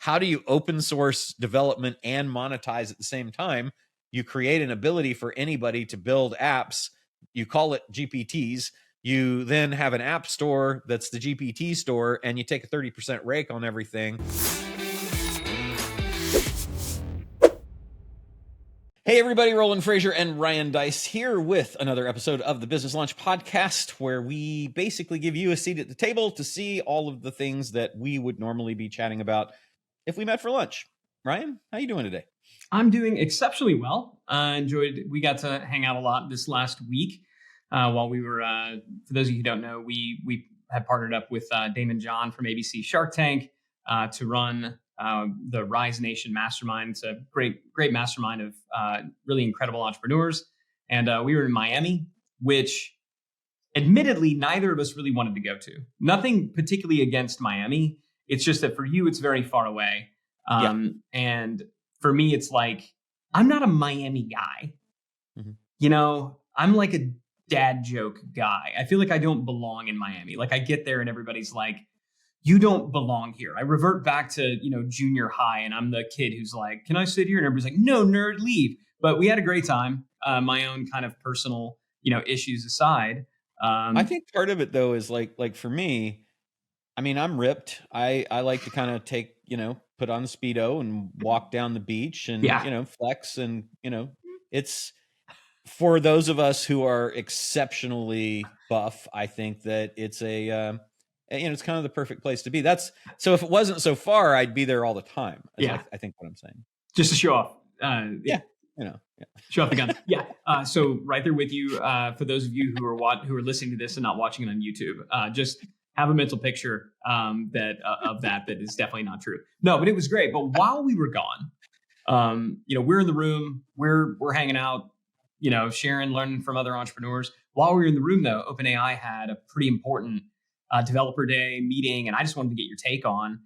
how do you open source development and monetize at the same time? You create an ability for anybody to build apps. You call it GPTs. You then have an app store that's the GPT store, and you take a 30% rake on everything. Hey everybody, Roland, Fraser, and Ryan Deiss here with another episode of the Business Launch Podcast, where we basically give you a seat at the table to see all of the things that we would normally be chatting about if we met for lunch. Ryan, how you doing today? I'm doing exceptionally well. We got to hang out a lot this last week while we were, for those of you who don't know, we had partnered up with Daymond John from ABC Shark Tank to run the Rise Nation Mastermind. It's a great mastermind of really incredible entrepreneurs. And we were in Miami, which admittedly, neither of us really wanted to go to. Nothing particularly against Miami. It's just that for you, it's very far away. And for me, it's like, I'm not a Miami guy. Mm-hmm. You know, I'm like a dad joke guy. I feel like I don't belong in Miami. Like I get there and everybody's like, you don't belong here. I revert back to, junior high, and I'm the kid who's like, can I sit here? And everybody's like, no, nerd, leave. But we had a great time. My own kind of personal, issues aside. I think part of it though is like for me, I mean, I'm ripped. I like to kind of take, put on the Speedo and walk down the beach and, flex. And, it's for those of us who are exceptionally buff. I think that it's it's kind of the perfect place to be. So if it wasn't so far, I'd be there all the time. I think what I'm saying. Just to show off. Show off the gun. So right there with you. For those of you who are listening to this and not watching it on YouTube, just have a mental picture that is definitely not true. No, but it was great. But while we were gone, we're in the room, we're hanging out, sharing, learning from other entrepreneurs. While we were in the room, though, OpenAI had a pretty important developer day meeting, and I just wanted to get your take on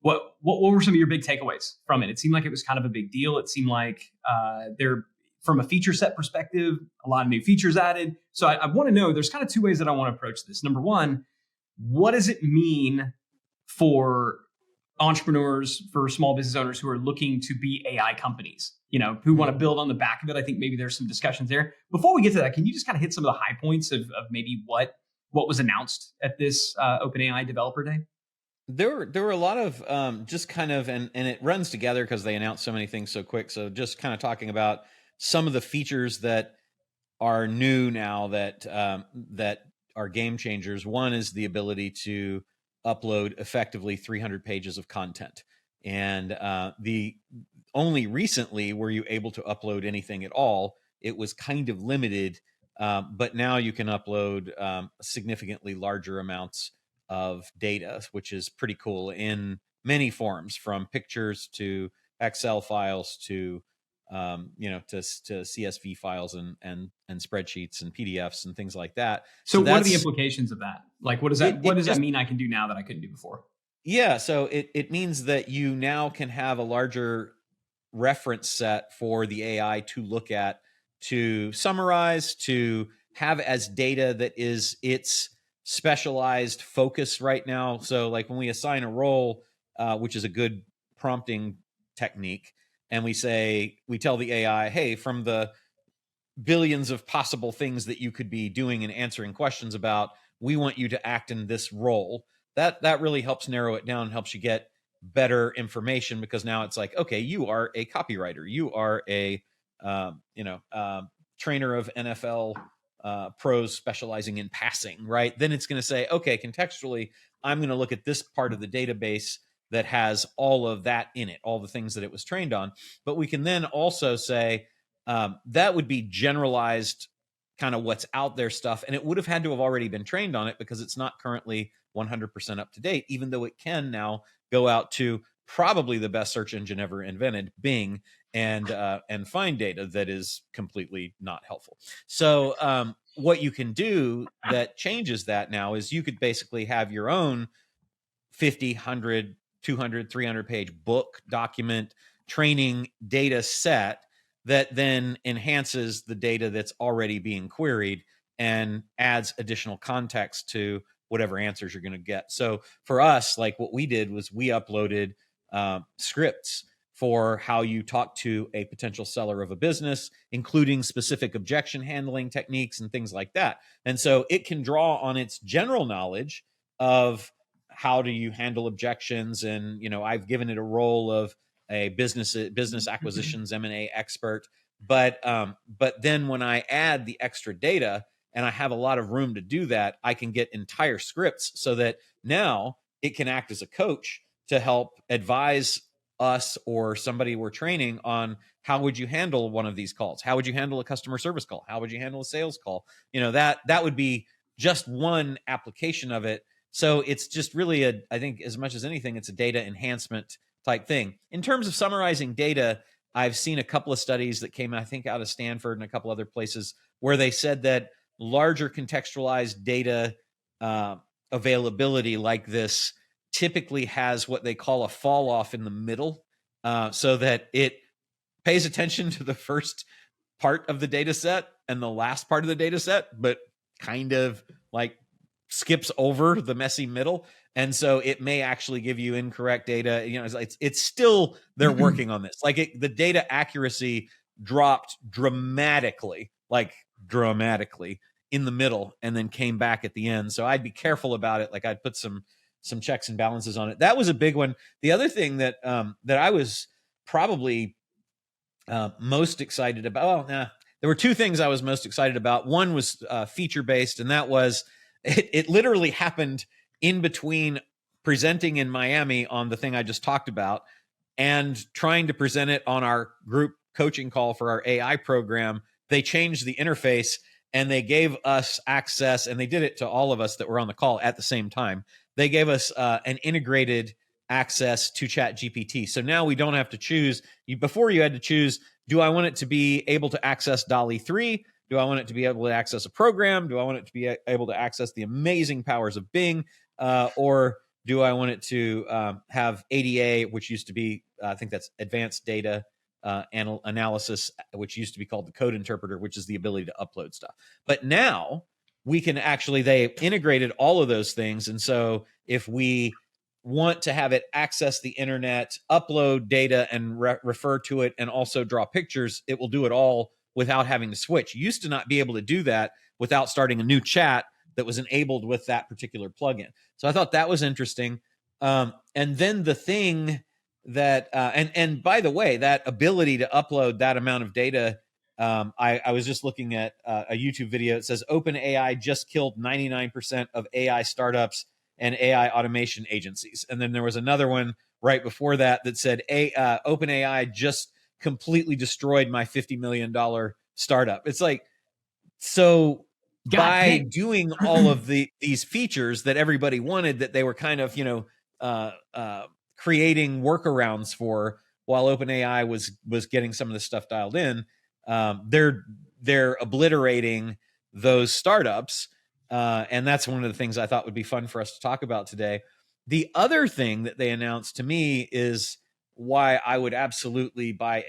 what were some of your big takeaways from it. It seemed like it was kind of a big deal. It seemed like from a feature set perspective, a lot of new features added. So I want to know, there's kind of two ways that I want to approach this. Number one, what does it mean for entrepreneurs, for small business owners who are looking to be AI companies, who want to build on the back of it? I think maybe there's some discussions there. Before we get to that, can you just kind of hit some of the high points of maybe what was announced at this OpenAI Developer Day? There were a lot of just kind of, and it runs together because they announced so many things so quick. So just kind of talking about some of the features that are new now that are game changers. One is the ability to upload effectively 300 pages of content. And the only recently were you able to upload anything at all. It was kind of limited, but now you can upload significantly larger amounts of data, which is pretty cool in many forms, from pictures to Excel files to to CSV files and spreadsheets and PDFs and things like that. So what are the implications of that? Like, what does that mean I can do now that I couldn't do before? Yeah. So it means that you now can have a larger reference set for the AI to look at, to summarize, to have as data that is its specialized focus right now. So like when we assign a role, which is a good prompting technique, and we tell the AI, hey, from the billions of possible things that you could be doing and answering questions about, we want you to act in this role. That really helps narrow it down, helps you get better information, because now it's like, okay, you are a copywriter, you are a trainer of NFL pros specializing in passing, right? Then it's going to say, okay, contextually, I'm going to look at this part of the database that has all of that in it, all the things that it was trained on. But we can then also say that would be generalized, kind of what's out there stuff. And it would have had to have already been trained on it because it's not currently 100% up to date, even though it can now go out to probably the best search engine ever invented, Bing, and find data that is completely not helpful. So what you can do that changes that now is you could basically have your own 50, 100, 200, 300 page book, document, training data set that then enhances the data that's already being queried and adds additional context to whatever answers you're going to get. So for us, like what we did was we uploaded scripts for how you talk to a potential seller of a business, including specific objection handling techniques and things like that. And so it can draw on its general knowledge of how do you handle objections. And, I've given it a role of a business acquisitions M&A expert. But then when I add the extra data and I have a lot of room to do that, I can get entire scripts so that now it can act as a coach to help advise us or somebody we're training on how would you handle one of these calls? How would you handle a customer service call? How would you handle a sales call? That would be just one application of it. So it's just really I think as much as anything, it's a data enhancement type thing. In terms of summarizing data, I've seen a couple of studies that came, I think, out of Stanford and a couple other places where they said that larger contextualized data availability like this typically has what they call a fall off in the middle, so that it pays attention to the first part of the data set and the last part of the data set, but kind of like skips over the messy middle. And so it may actually give you incorrect data. It's still, they're working on this. Like the data accuracy dropped dramatically in the middle and then came back at the end. So I'd be careful about it. Like I'd put some checks and balances on it. That was a big one. The other thing that I was probably most excited about, there were two things I was most excited about. One was feature-based, and that was, it literally happened in between presenting in Miami on the thing I just talked about and trying to present it on our group coaching call for our AI program. They changed the interface and they gave us access, and they did it to all of us that were on the call at the same time. They gave us an integrated access to ChatGPT. So now we don't have to choose. Before you had to choose, do I want it to be able to access DALL-E 3? Do I want it to be able to access a program? Do I want it to be able to access the amazing powers of Bing? Or do I want it to have ADA, which used to be, I think that's advanced data analysis, which used to be called the code interpreter, which is the ability to upload stuff. But now we can actually, they integrated all of those things. And so if we want to have it access the internet, upload data and refer to it, and also draw pictures, it will do it all without having to switch. You used to not be able to do that without starting a new chat that was enabled with that particular plugin. So I thought that was interesting. And then the thing that, and by the way, that ability to upload that amount of data, I was just looking at a YouTube video. It says OpenAI just killed 99% of AI startups and AI automation agencies. And then there was another one right before that that said OpenAI just completely destroyed my $50 million startup. It's like, so by doing all of these features that everybody wanted, that they were kind of, creating workarounds for, while OpenAI was getting some of this stuff dialed in, they're obliterating those startups. And that's one of the things I thought would be fun for us to talk about today. The other thing that they announced to me is why I would absolutely buy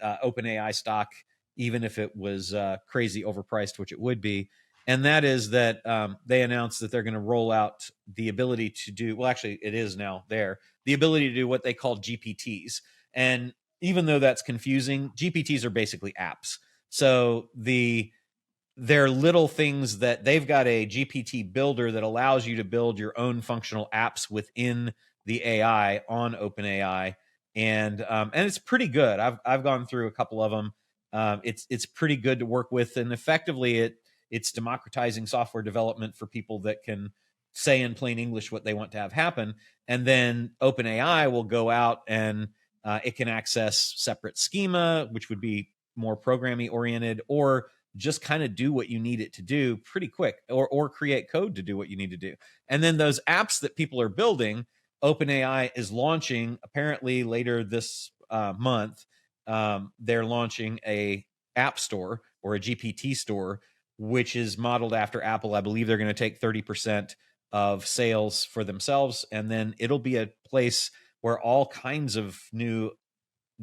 OpenAI stock, even if it was crazy overpriced, which it would be. And that is that they announced that they're going to roll out the ability to do, well, actually, it is now there, the ability to do what they call GPTs. And even though that's confusing, GPTs are basically apps. So they're little things that they've got a GPT builder that allows you to build your own functional apps within the AI on OpenAI. And it's pretty good. I've gone through a couple of them. It's pretty good to work with. And effectively, it's democratizing software development for people that can say in plain English what they want to have happen. And then OpenAI will go out and it can access separate schema, which would be more programming oriented, or just kind of do what you need it to do pretty quick, or create code to do what you need to do. And then those apps that people are building, OpenAI is launching apparently later this month. They're launching a app store or a GPT store, which is modeled after Apple. I believe they're going to take 30% of sales for themselves. And then it'll be a place where all kinds of new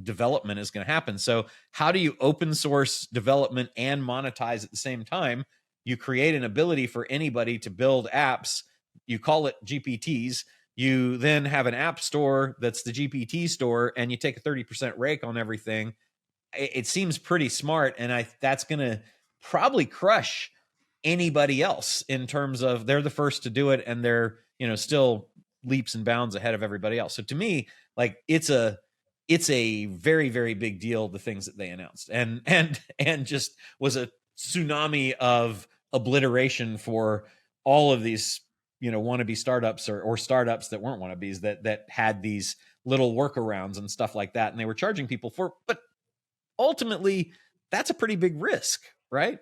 development is going to happen. So how do you open source development and monetize at the same time? You create an ability for anybody to build apps. You call it GPTs. You then have an app store that's the GPT store, and you take a 30% rake on everything. It seems pretty smart, and that's going to probably crush anybody else in terms of they're the first to do it, and they're still leaps and bounds ahead of everybody else. So to me, like it's a very, very big deal, the things that they announced, and just was a tsunami of obliteration for all of these wannabe startups or startups that weren't wannabes that had these little workarounds and stuff like that, and they were charging people for. But ultimately, that's a pretty big risk, right?